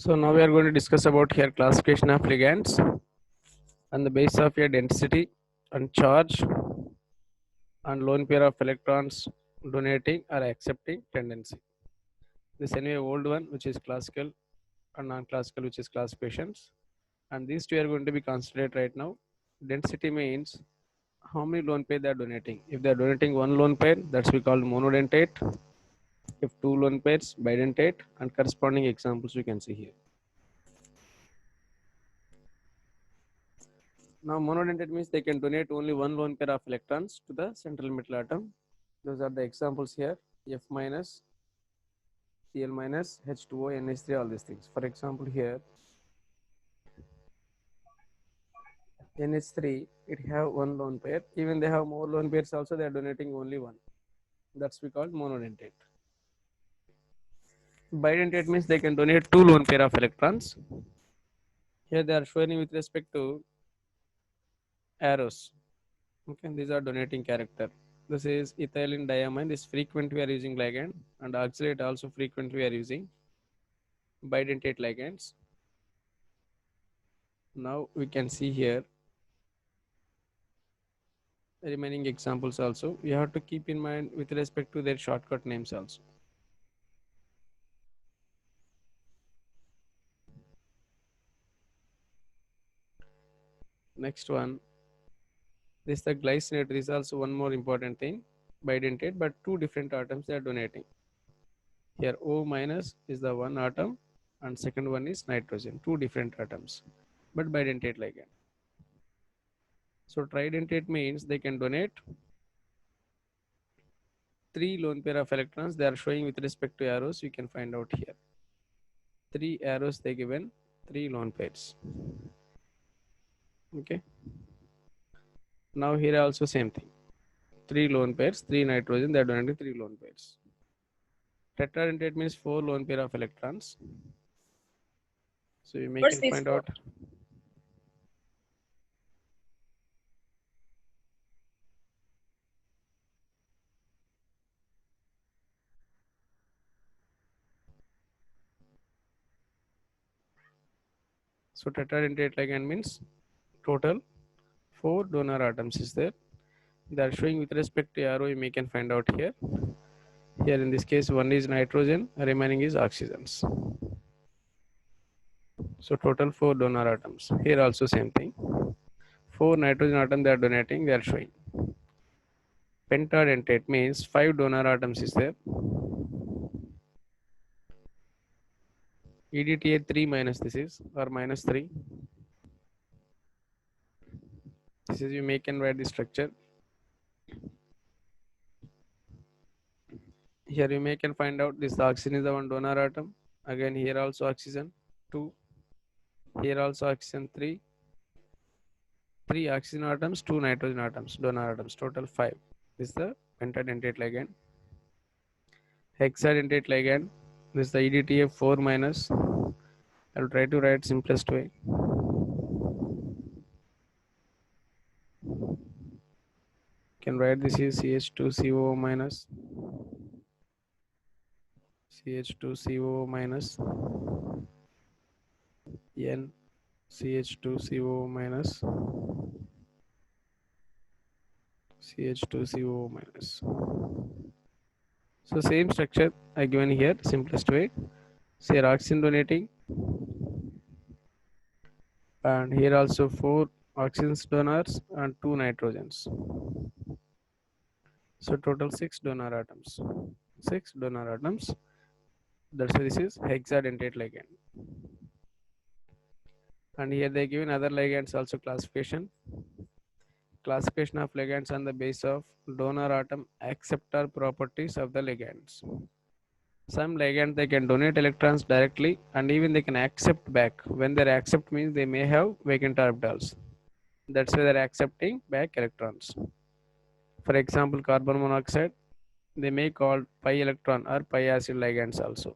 So now we are going to discuss about here classification of ligands on the basis of your density and charge and lone pair of electrons donating or accepting tendency. This anyway old one which is classical and non-classical which is classifications, and these two are going to be considered right now. Density means how many lone pair they are donating. If they are donating one lone pair, that's we call monodentate. If two lone pairs, bidentate, and corresponding examples you can see here. Now monodentate means they can donate only one lone pair of electrons to the central metal atom. Those are the examples here: F minus, Cl minus, H2O, NH3, all these things. For example, here NH3, it have one lone pair. Even they have more lone pairs also, they are donating only one. That's we call monodentate. Bidentate means they can donate two lone pair of electrons. Here they are showing with respect to arrows. Okay, these are donating character. This is ethylene diamine. This frequent we are using ligand, and oxalate also frequent we are using bidentate ligands. Now we can see here remaining examples also. You have to keep in mind with respect to their shortcut names also. Next one, this is the glycinate. This is also one more important thing, bidentate, but two different atoms they are donating. Here O minus is the one atom and second one is nitrogen, two different atoms, but bidentate ligand. So tridentate means they can donate three lone pair of electrons. They are showing with respect to arrows. You can find out here. Three arrows they given, three lone pairs. Okay. Now here also same thing. Three lone pairs, three nitrogen. They are donating three lone pairs. Tetradentate means four lone pair of electrons. So you may can find out. So tetradentate ligand means total four donor atoms is there. They are showing with respect to arrow. You may can find out here. Here in this case, one is nitrogen, remaining is oxygens. So total four donor atoms. Here also same thing. Four nitrogen atoms they are donating. They are showing. Pentadentate means five donor atoms is there. EDTA 3 minus this is, or minus 3. This is you make and write the structure. Here you make and find out this oxygen is the one donor atom. Again here also oxygen 2. Here also oxygen 3. 3 oxygen atoms, 2 nitrogen atoms, donor atoms, total 5. This is the pentadentate ligand. Hexadentate ligand. This is the EDTA 4 minus. I will try to write simplest way. Can write this is CH2CO minus. CH2CO minus N CH2CO minus CH2CO minus. So same structure I given here, simplest way. Say oxygen donating, and here also 4 oxygen donors and 2 nitrogens. So total 6 donor atoms. 6 donor atoms. That's why this is hexadentate ligand. And here they given other ligands also classification. Classification of ligands on the basis of donor atom acceptor properties of the ligands. Some ligands they can donate electrons directly and even they can accept back. When they accept means they may have vacant orbitals. That's why they're accepting back electrons. For example, carbon monoxide, they may call pi electron or pi acid ligands also.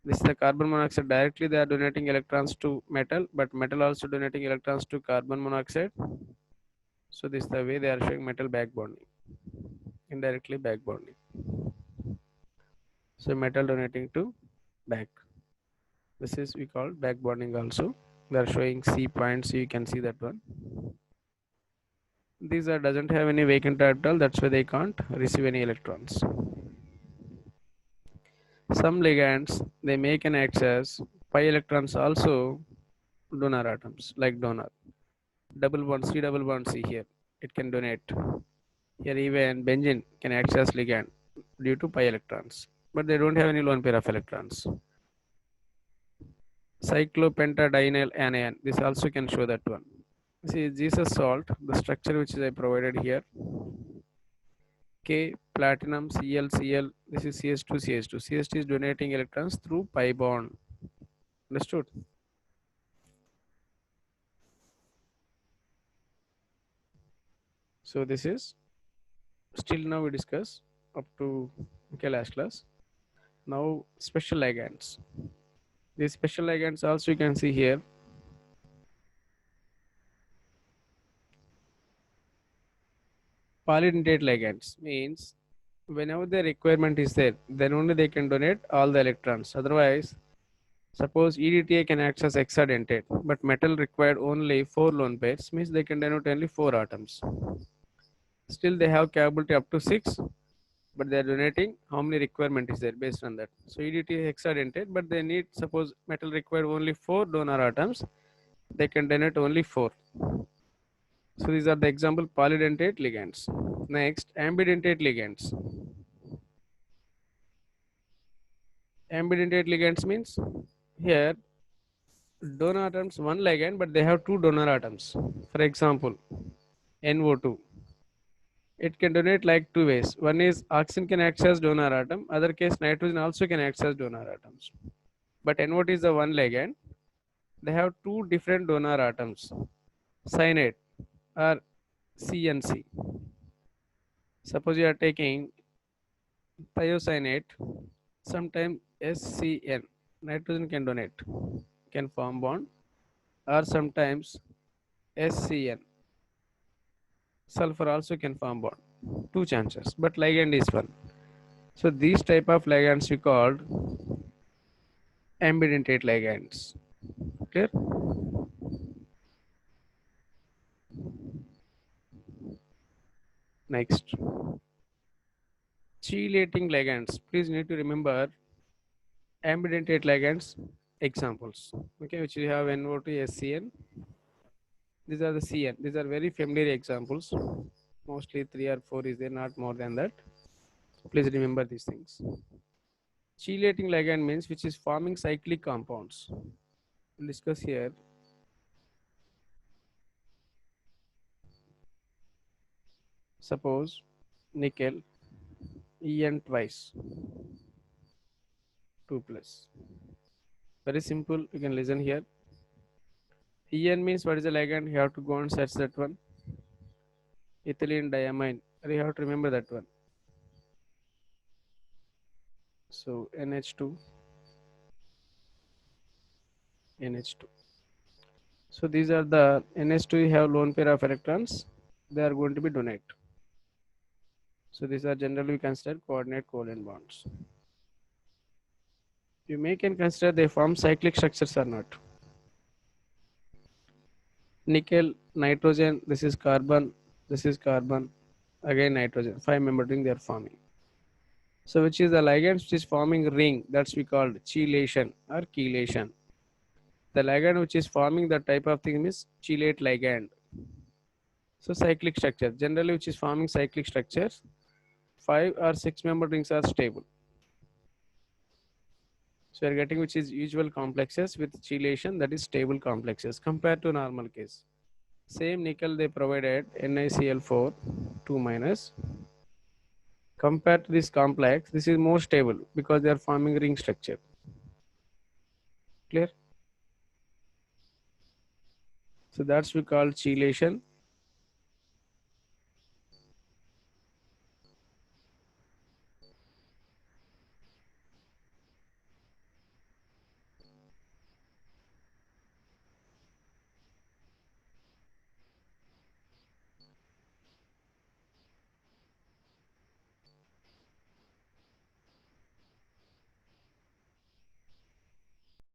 This is the carbon monoxide directly they are donating electrons to metal, but metal also donating electrons to carbon monoxide. So this is the way they are showing metal back bonding, indirectly back bonding. So metal donating to back. This is we call back bonding also. They are showing C points, so you can see that one. These are doesn't have any vacant orbital, that's why they can't receive any electrons. Some ligands they make an access pi electrons also donor atoms like donor. Double bond C double bond C here. It can donate. Here even benzene can act as ligand due to pi electrons. But they don't have any lone pair of electrons. Cyclopentadienyl anion. This also can show that one. See Jesus salt, the structure which is I provided here. K platinum Cl. This is CS2. CH2 is donating electrons through pi bond. Understood? So this is still now we discuss up to okay last class. Now special ligands. These special ligands also you can see here. Polydentate ligands means whenever the requirement is there, then only they can donate all the electrons. Otherwise, suppose EDTA can act as hexadentate, but metal required only 4 lone pairs, means they can donate only 4 atoms. Still, they have capability up to 6, but they are donating how many requirement is there based on that. So EDTA hexadentate, but they need suppose metal required only 4 donor atoms, they can donate only 4. So these are the example polydentate ligands. Next, ambidentate ligands. Ambidentate ligands means here donor atoms one ligand, but they have 2 donor atoms. For example, NO2. It can donate like 2 ways. One is oxygen can act as donor atom. Other case nitrogen also can act as donor atoms. But NO2 is the one ligand. They have 2 different donor atoms. Cyanate or CNC. Suppose you are taking thiocyanate, sometimes SCN, nitrogen can donate, can form bond, or sometimes SCN, sulfur also can form bond. 2 chances, but ligand is one. So these type of ligands we called ambidentate ligands. Clear? Next, chelating ligands. Please need to remember ambidentate ligands examples. Okay, which we have NO2, SCN. These are the CN. These are very familiar examples. Mostly 3 or 4 is there, not more than that. Please remember these things. Chelating ligand means which is forming cyclic compounds. We'll discuss here. Suppose nickel En twice 2 plus. Very simple. You can listen here. En means what is the ligand? You have to go and search that one. Ethylene diamine. You have to remember that one. So NH2, NH2. So these are the NH2 have lone pair of electrons. They are going to be donate. So these are generally considered coordinate covalent bonds. You may can consider they form cyclic structures or not. Nickel, nitrogen, this is carbon, again nitrogen. 5 member ring they are forming. So which is the ligand which is forming ring, that's we called chelation or chelation. The ligand which is forming that type of thing is chelate ligand. So cyclic structure, generally which is forming cyclic structures, 5 or 6 member rings are stable. So we are getting which is usual complexes with chelation, that is stable complexes compared to normal case. Same nickel they provided NiCl4 2 minus. Compared to this complex, this is more stable because they are forming ring structure. Clear? So that's we call chelation.